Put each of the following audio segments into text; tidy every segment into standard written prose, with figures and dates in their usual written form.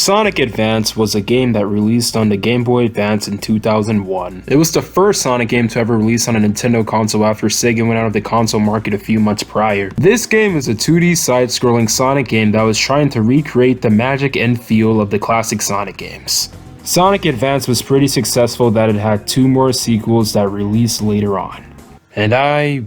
Sonic Advance was a game that released on the Game Boy Advance in 2001. It was the first Sonic game to ever release on a Nintendo console after Sega went out of the console market a few months prior. This game is a 2D side-scrolling Sonic game that was trying to recreate the magic and feel of the classic Sonic games. Sonic Advance was pretty successful that it had 2 more sequels that released later on. And I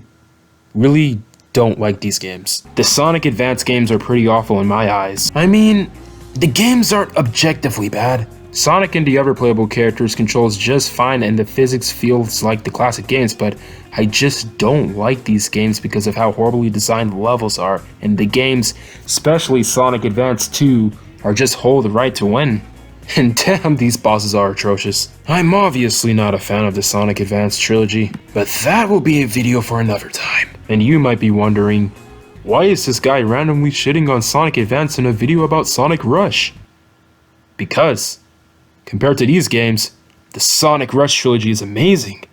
really don't like these games. The Sonic Advance games are pretty awful in my eyes. I mean, the games aren't objectively bad. Sonic and the other playable characters controls just fine and the physics feels like the classic games, but I just don't like these games because of how horribly designed the levels are, and the games, especially Sonic Advance 2, are just hold the right to win. And damn, these bosses are atrocious. I'm obviously not a fan of the Sonic Advance trilogy, but that will be a video for another time. And you might be wondering, why is this guy randomly shitting on Sonic Advance in a video about Sonic Rush? Because, compared to these games, the Sonic Rush trilogy is amazing.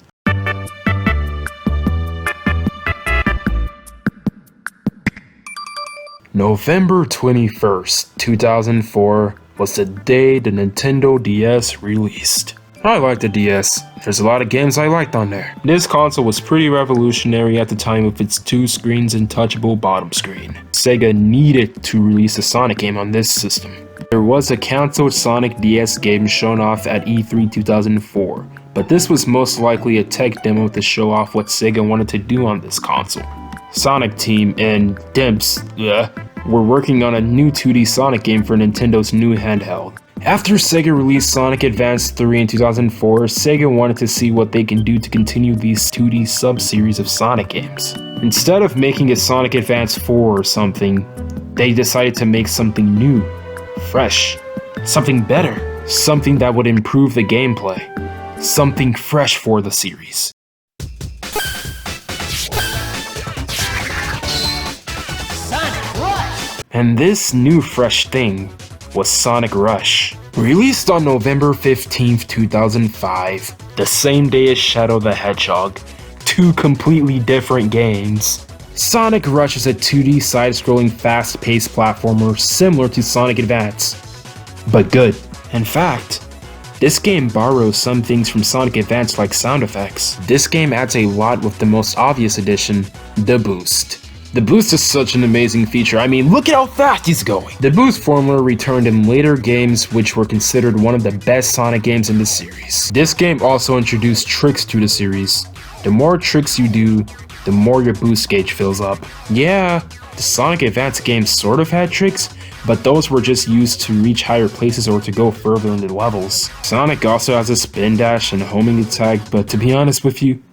November 21st, 2004 was the day the Nintendo DS released. I liked the DS. There's a lot of games I liked on there. This console was pretty revolutionary at the time with its 2 screens and touchable bottom screen. Sega needed to release a Sonic game on this system. There was a cancelled Sonic DS game shown off at E3 2004, but this was most likely a tech demo to show off what Sega wanted to do on this console. Sonic Team and Dimps were working on a new 2D Sonic game for Nintendo's new handheld. After Sega released Sonic Advance 3 in 2004, Sega wanted to see what they can do to continue these 2D sub-series of Sonic games. Instead of making a Sonic Advance 4 or something, they decided to make something new, fresh, something better, something that would improve the gameplay, something fresh for the series. And this new fresh thing was Sonic Rush. Released on November 15th, 2005, the same day as Shadow the Hedgehog, 2 completely different games. Sonic Rush is a 2D side-scrolling fast-paced platformer similar to Sonic Advance, but good. In fact, this game borrows some things from Sonic Advance like sound effects. This game adds a lot with the most obvious addition, the boost. The boost is such an amazing feature. I mean, look at how fast he's going! The boost formula returned in later games which were considered one of the best Sonic games in the series. This game also introduced tricks to the series. The more tricks you do, the more your boost gauge fills up. Yeah, the Sonic Advance games sort of had tricks, but those were just used to reach higher places or to go further in the levels. Sonic also has a spin dash and a homing attack, but to be honest with you,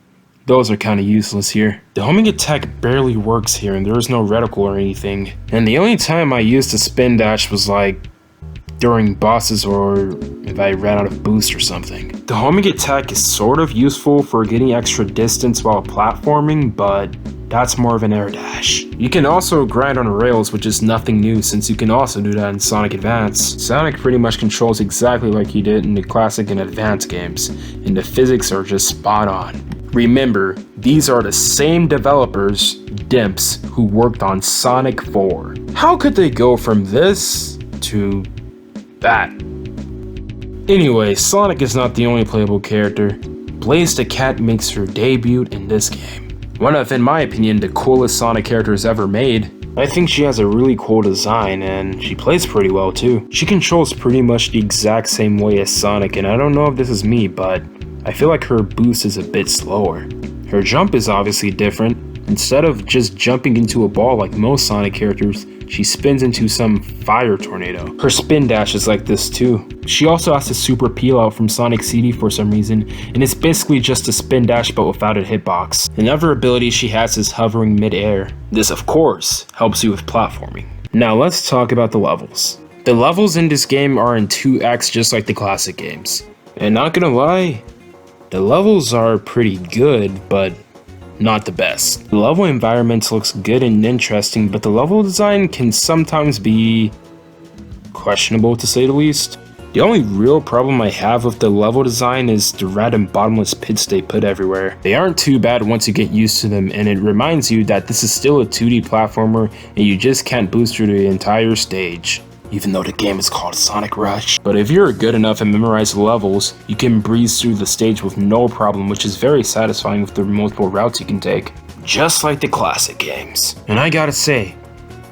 those are kinda useless here. The homing attack barely works here and there is no reticle or anything. And the only time I used the spin dash was like during bosses or if I ran out of boost or something. The homing attack is sort of useful for getting extra distance while platforming, but that's more of an air dash. You can also grind on rails, which is nothing new since you can also do that in Sonic Advance. Sonic pretty much controls exactly like he did in the classic and Advance games, and the physics are just spot on. Remember, these are the same developers, Dimps, who worked on Sonic 4. How could they go from this to that? Anyway, Sonic is not the only playable character. Blaze the Cat makes her debut in this game. One of, in my opinion, the coolest Sonic characters ever made. I think she has a really cool design and she plays pretty well too. She controls pretty much the exact same way as Sonic, and I don't know if this is me, but I feel like her boost is a bit slower. Her jump is obviously different. Instead of just jumping into a ball like most Sonic characters, she spins into some fire tornado. Her spin dash is like this too. She also has a super peel out from Sonic CD for some reason, and it's basically just a spin dash but without a hitbox. Another ability she has is hovering mid-air. This of course helps you with platforming. Now let's talk about the levels. The levels in this game are in 2x just like the classic games. And not gonna lie, the levels are pretty good, but not the best. The level environment looks good and interesting, but the level design can sometimes be questionable to say the least. The only real problem I have with the level design is the random bottomless pits they put everywhere. They aren't too bad once you get used to them, and it reminds you that this is still a 2D platformer and you just can't boost through the entire stage. even though the game is called Sonic Rush. But if you're good enough and memorize the levels, you can breeze through the stage with no problem, which is very satisfying with the multiple routes you can take. Just like the classic games. And I gotta say,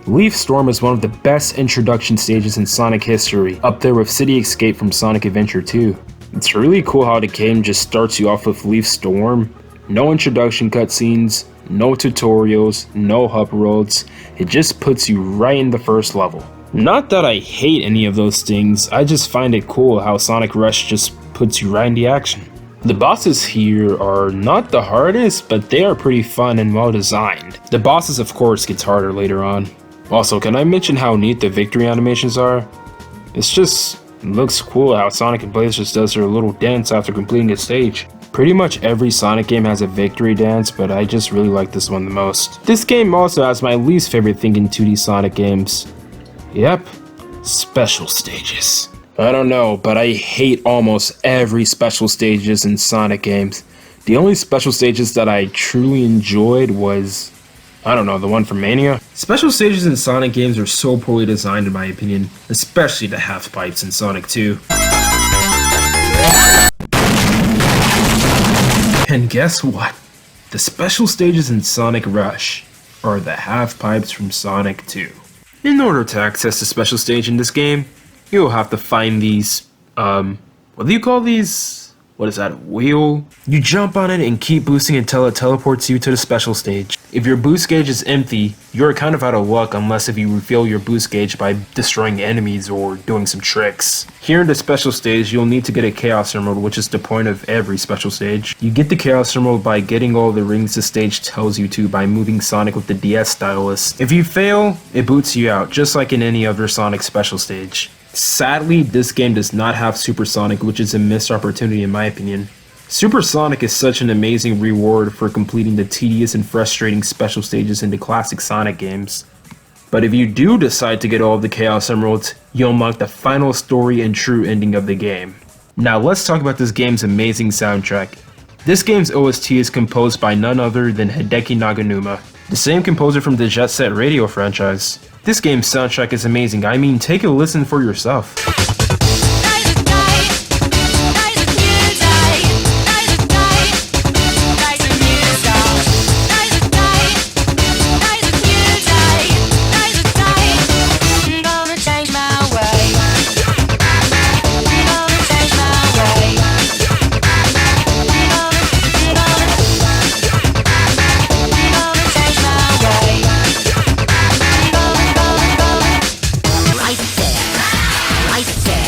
Leaf Storm is one of the best introduction stages in Sonic history, up there with City Escape from Sonic Adventure 2. It's really cool how the game just starts you off with Leaf Storm, no introduction cutscenes, no tutorials, no hub worlds, it just puts you right in the first level. Not that I hate any of those things, I just find it cool how Sonic Rush just puts you right in the action. The bosses here are not the hardest, but they are pretty fun and well designed. The bosses of course gets harder later on. Also, can I mention how neat the victory animations are? It's just looks cool how Sonic and Blaze just does their little dance after completing a stage. Pretty much every Sonic game has a victory dance, but I just really like this one the most. This game also has my least favorite thing in 2D Sonic games. Yep, special stages. I don't know, but I hate almost every special stages in Sonic games. The only special stages that I truly enjoyed was, I don't know, the one from Mania. Special stages in Sonic games are so poorly designed in my opinion, especially the half pipes in Sonic 2. And guess what? The special stages in Sonic Rush are the half pipes from Sonic 2. In order to access the special stage in this game, you'll have to find these, what do you call these? What is that, a wheel? You jump on it and keep boosting until it teleports you to the special stage. If your boost gauge is empty, you're kind of out of luck unless if you refill your boost gauge by destroying enemies or doing some tricks. Here in the special stage, you'll need to get a Chaos Emerald, which is the point of every special stage. You get the Chaos Emerald by getting all the rings the stage tells you to by moving Sonic with the DS stylus. If you fail, it boots you out, just like in any other Sonic special stage. Sadly, this game does not have Super Sonic, which is a missed opportunity in my opinion. Super Sonic is such an amazing reward for completing the tedious and frustrating special stages in the classic Sonic games. But if you do decide to get all of the Chaos Emeralds, you'll unlock the final story and true ending of the game. Now let's talk about this game's amazing soundtrack. This game's OST is composed by none other than Hideki Naganuma, the same composer from the Jet Set Radio franchise. This game's soundtrack is amazing, I mean take a listen for yourself. Right there.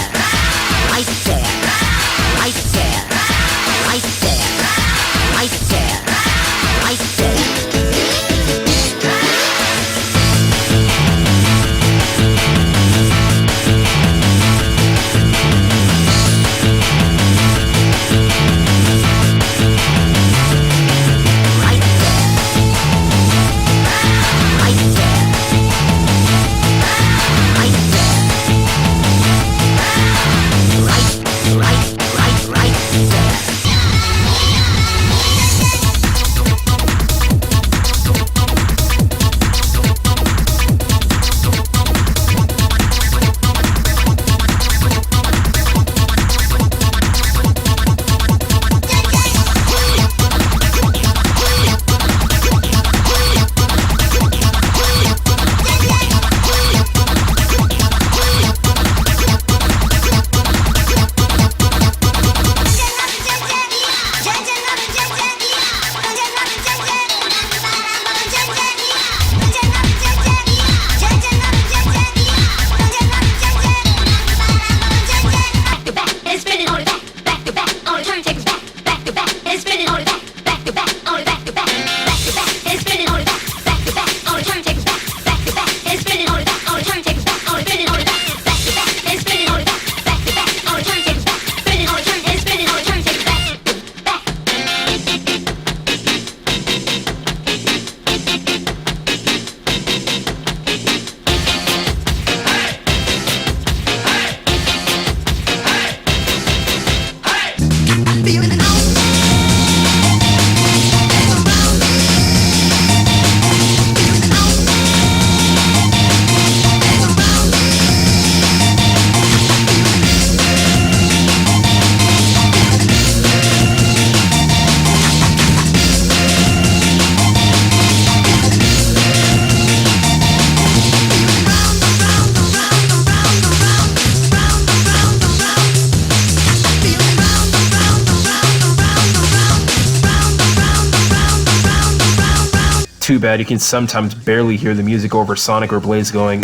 too bad you can sometimes barely hear the music over Sonic or Blaze going.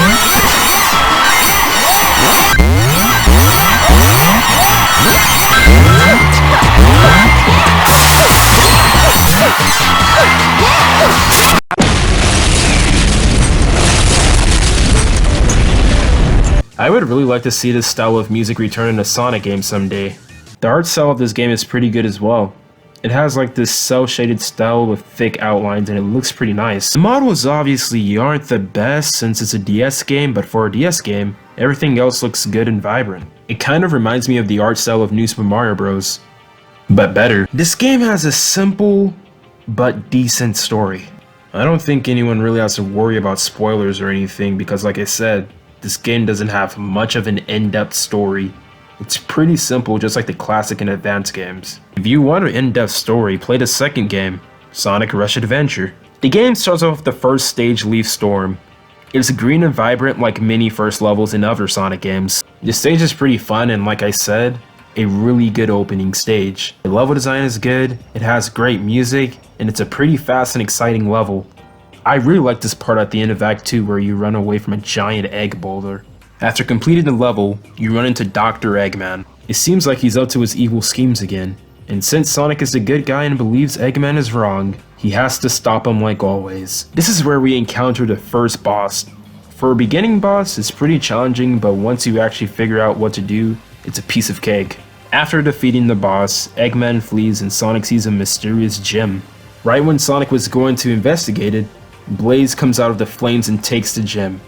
I would really like to see this style of music return in a Sonic game someday. The art style of this game is pretty good as well. It has like this cel-shaded style with thick outlines and it looks pretty nice. The models obviously aren't the best since it's a DS game, but for a DS game, everything else looks good and vibrant. It kind of reminds me of the art style of New Super Mario Bros. But better. This game has a simple but decent story. I don't think anyone really has to worry about spoilers or anything because like I said, this game doesn't have much of an in-depth story. It's pretty simple, just like the classic and advanced games. If you want an in-depth story, play the second game, Sonic Rush Adventure. The game starts off with the first stage, Leaf Storm. It's green and vibrant like many first levels in other Sonic games. The stage is pretty fun and like I said, a really good opening stage. The level design is good, it has great music, and it's a pretty fast and exciting level. I really like this part at the end of Act 2 where you run away from a giant egg boulder. After completing the level, you run into Dr. Eggman. It seems like he's up to his evil schemes again, and since Sonic is the good guy and believes Eggman is wrong, he has to stop him like always. This is where we encounter the first boss. For a beginning boss, it's pretty challenging, but once you actually figure out what to do, it's a piece of cake. After defeating the boss, Eggman flees and Sonic sees a mysterious gem. Right when Sonic was going to investigate it, Blaze comes out of the flames and takes the gem.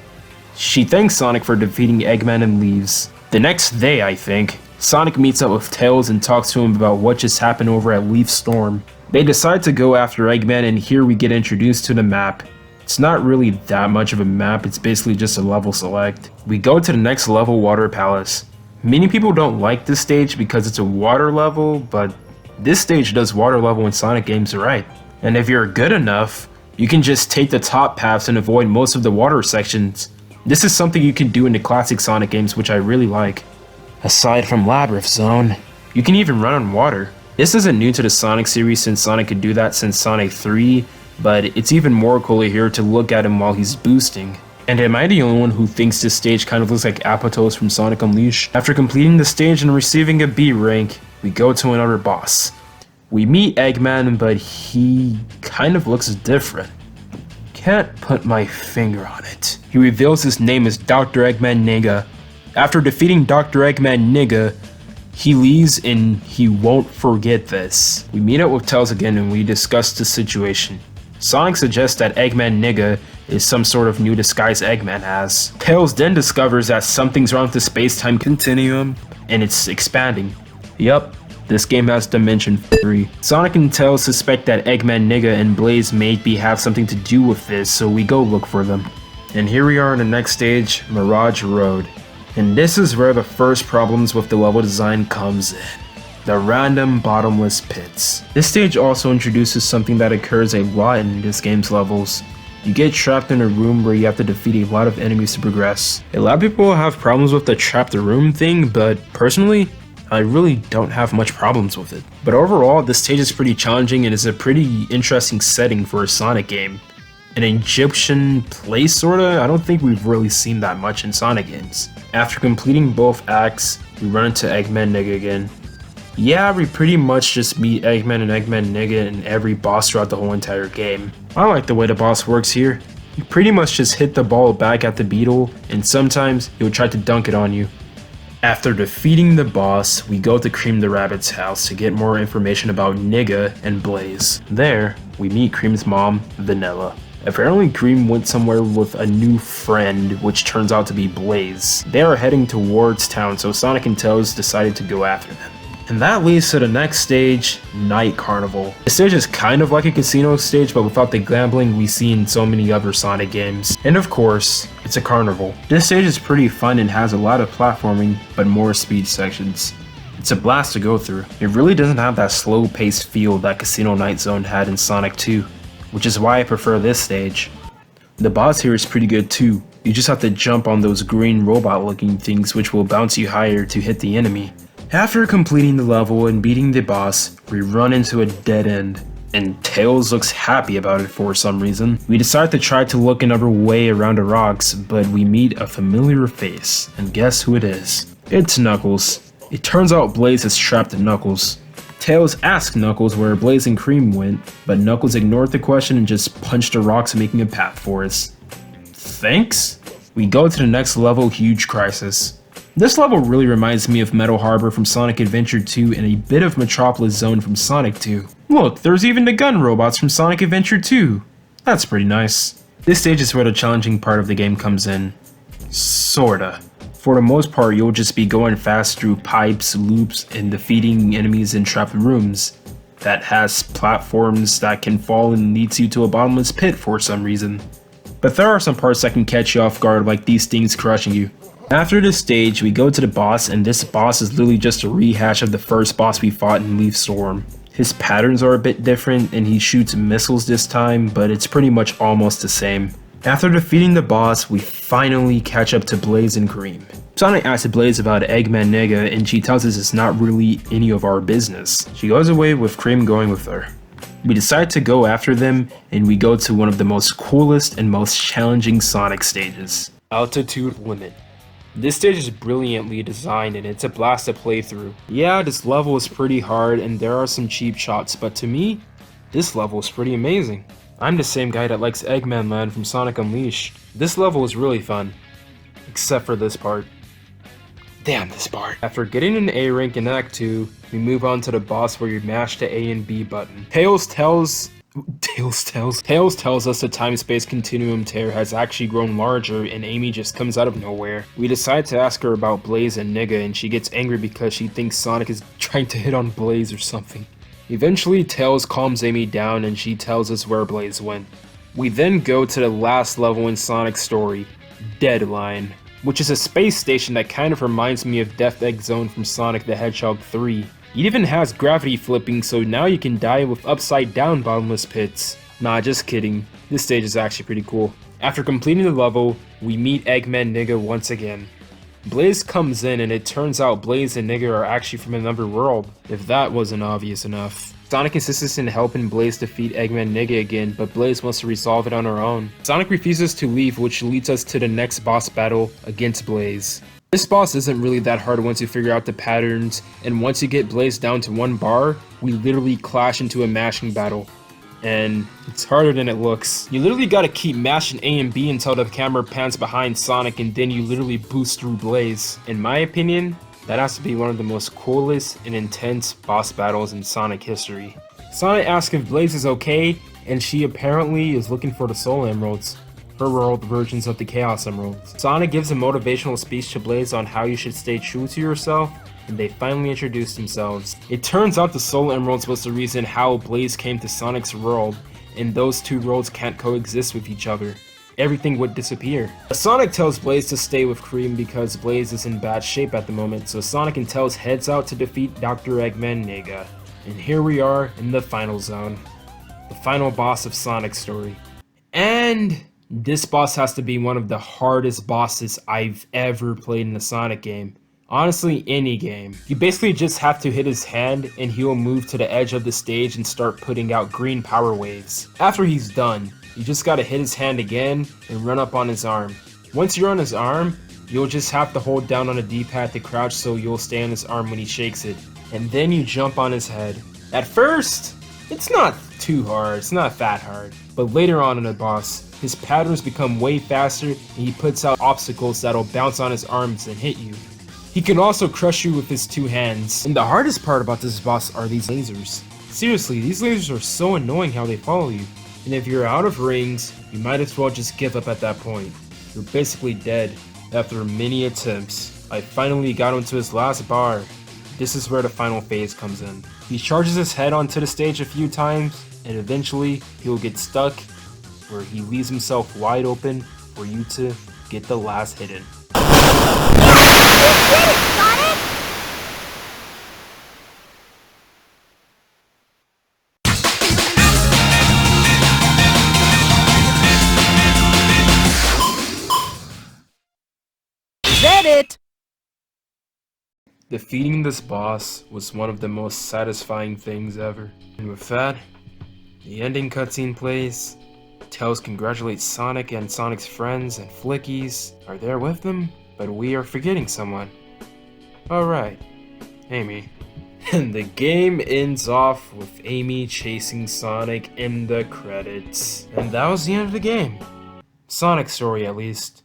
She thanks Sonic for defeating Eggman and leaves. The next day, I think, Sonic meets up with Tails and talks to him about what just happened over at Leaf Storm. They decide to go after Eggman and here we get introduced to the map. It's not really that much of a map, it's basically just a level select. We go to the next level, Water Palace. Many people don't like this stage because it's a water level, but this stage does water level in Sonic games right. And if you're good enough, you can just take the top paths and avoid most of the water sections. This is something you can do in the classic Sonic games, which I really like. Aside from Labyrinth Zone, you can even run on water. This isn't new to the Sonic series since Sonic could do that since Sonic 3, but it's even more cool here to look at him while he's boosting. And am I the only one who thinks this stage kind of looks like Apatow from Sonic Unleashed? After completing the stage and receiving a B rank, we go to another boss. We meet Eggman, but he kind of looks different. Can't put my finger on it. He reveals his name as Dr. Eggman Nigga. After defeating Dr. Eggman Nigga, he leaves and he won't forget this. We meet up with Tails again and we discuss the situation. Sonic suggests that Eggman Nigga is some sort of new disguise Eggman has. Tails then discovers that something's wrong with the space-time continuum and it's expanding. Yup. This game has Dimension 3. Sonic and Tails suspect that Eggman Nigga and Blaze maybe have something to do with this, so we go look for them. And here we are in the next stage, Mirage Road. And this is where the first problems with the level design comes in. The random bottomless pits. This stage also introduces something that occurs a lot in this game's levels. You get trapped in a room where you have to defeat a lot of enemies to progress. A lot of people have problems with the trap the room thing, but personally, I really don't have much problems with it. But overall, this stage is pretty challenging and is a pretty interesting setting for a Sonic game. An Egyptian place sorta? I don't think we've really seen that much in Sonic games. After completing both acts, we run into Eggman Nigga again. Yeah, we pretty much just meet Eggman and Eggman Nigga in every boss throughout the whole entire game. I like the way the boss works here. You pretty much just hit the ball back at the beetle, and sometimes he'll try to dunk it on you. After defeating the boss, we go to Cream the Rabbit's house to get more information about Nigga and Blaze. There, we meet Cream's mom, Vanilla. Apparently Cream went somewhere with a new friend, which turns out to be Blaze. They are heading towards town, so Sonic and Tails decided to go after them. And that leads to the next stage, Night Carnival. This stage is kind of like a casino stage, but without the gambling we see in so many other Sonic games. And of course, it's a carnival. This stage is pretty fun and has a lot of platforming, but more speed sections. It's a blast to go through. It really doesn't have that slow-paced feel that Casino Night Zone had in Sonic 2, which is why I prefer this stage. The boss here is pretty good too. You just have to jump on those green robot-looking things which will bounce you higher to hit the enemy. After completing the level and beating the boss, we run into a dead end. and Tails looks happy about it for some reason. We decide to try to look another way around the rocks, but we meet a familiar face, and guess who it is? It's Knuckles. It turns out Blaze has trapped Knuckles. Tails asks Knuckles where Blaze and Cream went, but Knuckles ignored the question and just punched the rocks, making a path for us. Thanks? We go to the next level, Huge Crisis. This level really reminds me of Metal Harbor from Sonic Adventure 2 and a bit of Metropolis Zone from Sonic 2. Look, there's even the gun robots from Sonic Adventure 2. That's pretty nice. This stage is where the challenging part of the game comes in. Sorta. For the most part, you'll just be going fast through pipes, loops, and defeating enemies in trapped rooms. That has platforms that can fall and leads you to a bottomless pit for some reason. But there are some parts that can catch you off guard, like these things crushing you. After this stage, we go to the boss, and this boss is literally just a rehash of the first boss we fought in Leaf Storm. His patterns are a bit different, and he shoots missiles this time, but it's pretty much almost the same. After defeating the boss, we finally catch up to Blaze and Cream. Sonic asks Blaze about Eggman Nigga, and she tells us it's not really any of our business. She goes away with Cream going with her. We decide to go after them, and we go to one of the most coolest and most challenging Sonic stages. Altitude Limit. This stage is brilliantly designed and it's a blast to play through. Yeah, this level is pretty hard and there are some cheap shots, but to me, this level is pretty amazing. I'm the same guy that likes Eggman Land from Sonic Unleashed. This level is really fun. Except for this part. Damn this part. After getting an A rank in Act 2, we move on to the boss where you mash the A and B button. Tails tells us the time-space continuum tear has actually grown larger and Amy just comes out of nowhere. We decide to ask her about Blaze and Nigga and she gets angry because she thinks Sonic is trying to hit on Blaze or something. Eventually, Tails calms Amy down and she tells us where Blaze went. We then go to the last level in Sonic's story, Deadline, which is a space station that kind of reminds me of Death Egg Zone from Sonic the Hedgehog 3. It even has gravity flipping, so now you can die with upside down bottomless pits. Nah, just kidding. This stage is actually pretty cool. After completing the level, we meet Eggman Nigga once again. Blaze comes in and it turns out Blaze and Nigga are actually from another world, if that wasn't obvious enough. Sonic insists in helping Blaze defeat Eggman Nigga again, but Blaze wants to resolve it on her own. Sonic refuses to leave, which leads us to the next boss battle against Blaze. This boss isn't really that hard once you figure out the patterns, and once you get Blaze down to 1 bar, we literally clash into a mashing battle. And it's harder than it looks. You literally gotta keep mashing A and B until the camera pans behind Sonic and then you literally boost through Blaze. In my opinion, that has to be one of the most coolest and intense boss battles in Sonic history. Sonic asks if Blaze is okay, and she apparently is looking for the Soul Emeralds. Her world versions of the Chaos Emeralds. Sonic gives a motivational speech to Blaze on how you should stay true to yourself, and they finally introduce themselves. It turns out the Soul Emeralds was the reason how Blaze came to Sonic's world, and those two worlds can't coexist with each other. Everything would disappear. Sonic tells Blaze to stay with Cream because Blaze is in bad shape at the moment, so Sonic and Tails heads out to defeat Dr. Eggman Nigga. And here we are in the final zone. The final boss of Sonic's story. And this boss has to be one of the hardest bosses I've ever played in a Sonic game. Honestly, any game. You basically just have to hit his hand and he'll move to the edge of the stage and start putting out green power waves. After he's done, you just gotta hit his hand again and run up on his arm. Once you're on his arm, you'll just have to hold down on the D-pad to crouch so you'll stay on his arm when he shakes it. And then you jump on his head. At first, it's not too hard, it's not that hard. But later on in the boss, his patterns become way faster and he puts out obstacles that'll bounce on his arms and hit you. He can also crush you with his 2 hands. And the hardest part about this boss are these lasers. Seriously, these lasers are so annoying how they follow you. And if you're out of rings, you might as well just give up at that point. You're basically dead. After many attempts, I finally got him to his last bar. This is where the final phase comes in. He charges his head onto the stage a few times, and eventually he'll get stuck where he leaves himself wide open for you to get the last hit in. Defeating this boss was one of the most satisfying things ever. And with that, The ending cutscene plays. Tails congratulates Sonic and Sonic's friends and Flickies are there with them, but we are forgetting someone. Alright, Amy. And the game ends off with Amy chasing Sonic in the credits. And that was the end of the game. Sonic's story, at least.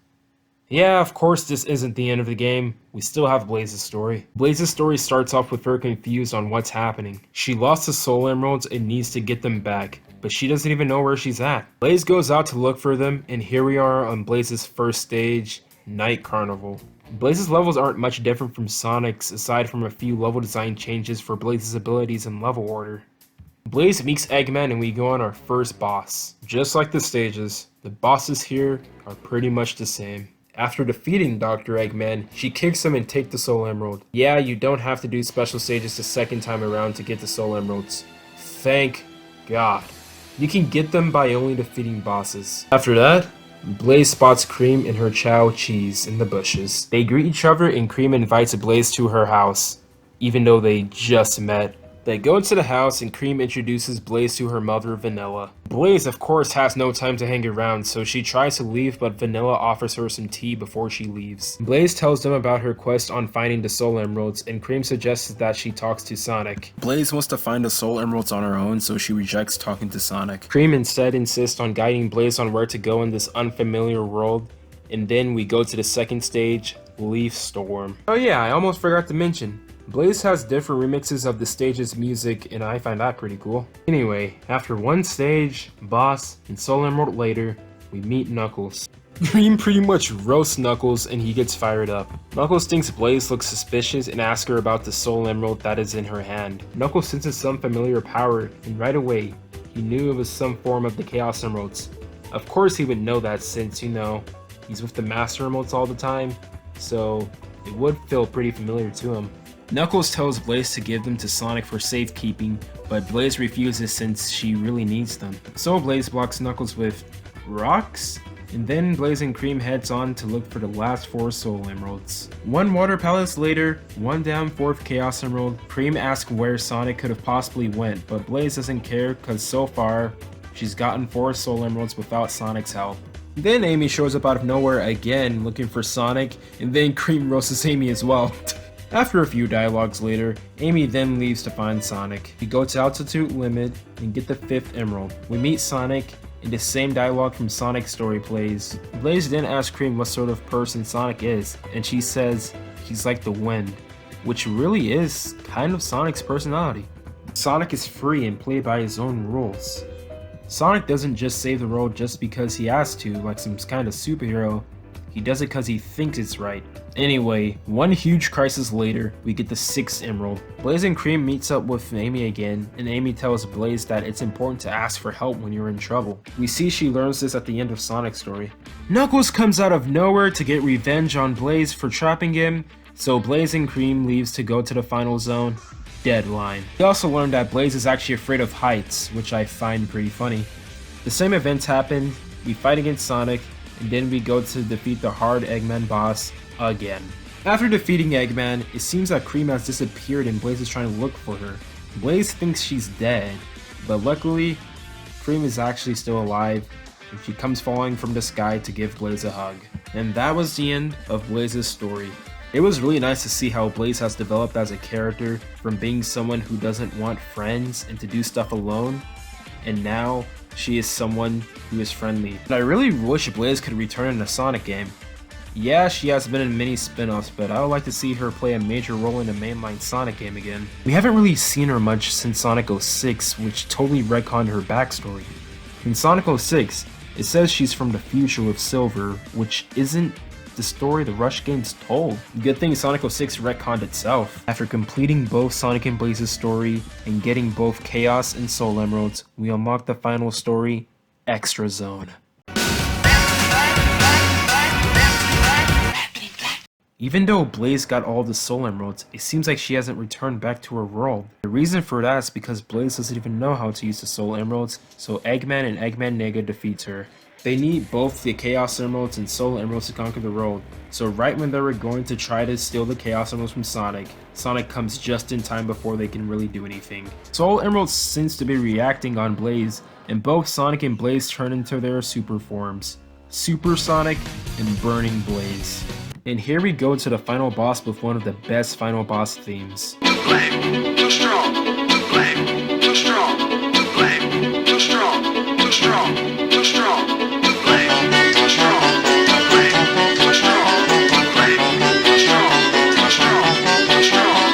Yeah, of course this isn't the end of the game. We still have Blaze's story. Blaze's story starts off with her confused on what's happening. She lost the Soul Emeralds and needs to get them back, but she doesn't even know where she's at. Blaze goes out to look for them, and here we are on Blaze's first stage, Night Carnival. Blaze's levels aren't much different from Sonic's, aside from a few level design changes for Blaze's abilities and level order. Blaze meets Eggman and we go on our first boss. Just like the stages, the bosses here are pretty much the same. After defeating Dr. Eggman, she kicks him and takes the Soul Emerald. Yeah, you don't have to do special stages the second time around to get the Soul Emeralds. Thank God. You can get them by only defeating bosses. After that, Blaze spots Cream and her chow cheese in the bushes. They greet each other and Cream invites Blaze to her house, even though they just met. They go into the house and Cream introduces Blaze to her mother, Vanilla. Blaze, of course, has no time to hang around, so she tries to leave, but Vanilla offers her some tea before she leaves. Blaze tells them about her quest on finding the Soul Emeralds, and Cream suggests that she talks to Sonic. Blaze wants to find the Soul Emeralds on her own, so she rejects talking to Sonic. Cream instead insists on guiding Blaze on where to go in this unfamiliar world, and then we go to the second stage, Leaf Storm. Oh yeah, I almost forgot to mention. Blaze has different remixes of the stage's music, and I find that pretty cool. Anyway, after one stage, boss, and Soul Emerald later, we meet Knuckles. Cream pretty much roasts Knuckles and he gets fired up. Knuckles thinks Blaze looks suspicious and asks her about the Soul Emerald that is in her hand. Knuckles senses some familiar power, and right away, he knew it was some form of the Chaos Emeralds. Of course he would know that since, you know, he's with the Master Emeralds all the time, so it would feel pretty familiar to him. Knuckles tells Blaze to give them to Sonic for safekeeping, but Blaze refuses since she really needs them. So Blaze blocks Knuckles with rocks, and then Blaze and Cream heads on to look for the last 4 Soul Emeralds. One Water Palace later, one down 4th Chaos Emerald, Cream asks where Sonic could have possibly went, but Blaze doesn't care cause so far, she's gotten 4 Soul Emeralds without Sonic's help. Then Amy shows up out of nowhere again looking for Sonic, and then Cream roasts Amy as well. After a few dialogues later, Amy then leaves to find Sonic. We go to Altitude Limit and get the 5th Emerald. We meet Sonic, and the same dialogue from Sonic's story plays. Blaze then asks Cream what sort of person Sonic is, and she says he's like the wind, which really is kind of Sonic's personality. Sonic is free and play by his own rules. Sonic doesn't just save the world just because he has to, like some kind of superhero. He does it because he thinks it's right. Anyway, one huge crisis later, we get the 6th Emerald. Blaze and Cream meets up with Amy again, and Amy tells Blaze that it's important to ask for help when you're in trouble. We see she learns this at the end of Sonic's story. Knuckles comes out of nowhere to get revenge on Blaze for trapping him, so Blaze and Cream leaves to go to the final zone, Deadline. We also learned that Blaze is actually afraid of heights, which I find pretty funny. The same events happen, we fight against Sonic, and then we go to defeat the hard Eggman boss again. After defeating Eggman, it seems that Cream has disappeared and Blaze is trying to look for her. Blaze thinks she's dead, but luckily, Cream is actually still alive, and she comes falling from the sky to give Blaze a hug. And that was the end of Blaze's story. It was really nice to see how Blaze has developed as a character from being someone who doesn't want friends and to do stuff alone, and now she is someone who is friendly. And I really wish Blaze could return in a Sonic game. Yeah, she has been in many spin-offs, but I would like to see her play a major role in a mainline Sonic game again. We haven't really seen her much since Sonic 06, which totally retconned her backstory. In Sonic 06, it says she's from the future with Silver, which isn't the story the Rush games told. Good thing Sonic 06 retconned itself. After completing both Sonic and Blaze's story and getting both Chaos and Soul Emeralds, we unlock the final story, Extra Zone. Even though Blaze got all the Soul Emeralds, it seems like she hasn't returned back to her world. The reason for that is because Blaze doesn't even know how to use the Soul Emeralds, so Eggman and Eggman Nega defeats her. They need both the Chaos Emeralds and Soul Emeralds to conquer the world, so right when they were going to try to steal the Chaos Emeralds from Sonic, Sonic comes just in time before they can really do anything. Soul Emeralds seems to be reacting on Blaze, and both Sonic and Blaze turn into their super forms, Super Sonic and Burning Blaze. And here we go to the final boss with one of the best final boss themes. Blame, too strong, blame, too strong, blame, too strong, too strong, too strong, blame, too strong, blame, too strong, blame, too strong, too strong, too strong.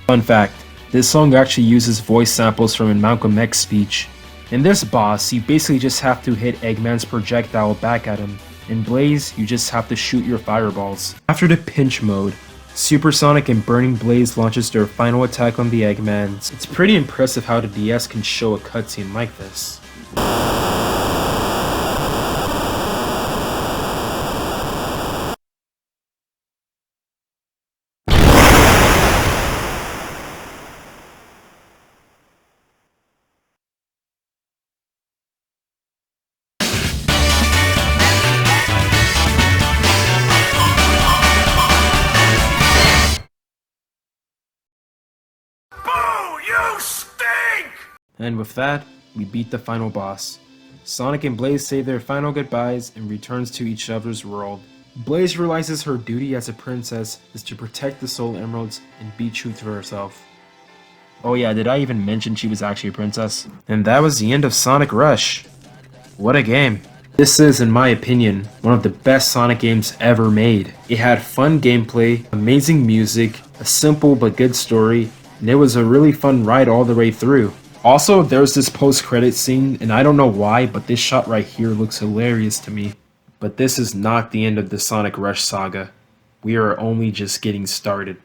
Fun fact, this song actually uses voice samples from a Malcolm X speech. In this boss, you basically just have to hit Eggman's projectile back at him. In Blaze, you just have to shoot your fireballs. After the pinch mode, Super Sonic and Burning Blaze launches their final attack on the Eggmans. It's pretty impressive how the DS can show a cutscene like this. And with that, we beat the final boss. Sonic and Blaze say their final goodbyes and returns to each other's world. Blaze realizes her duty as a princess is to protect the Soul Emeralds and be true to herself. Oh yeah, did I even mention she was actually a princess? And that was the end of Sonic Rush. What a game. This is, in my opinion, one of the best Sonic games ever made. It had fun gameplay, amazing music, a simple but good story, and it was a really fun ride all the way through. Also, there's this post-credit scene, and I don't know why, but this shot right here looks hilarious to me. But this is not the end of the Sonic Rush saga. We are only just getting started.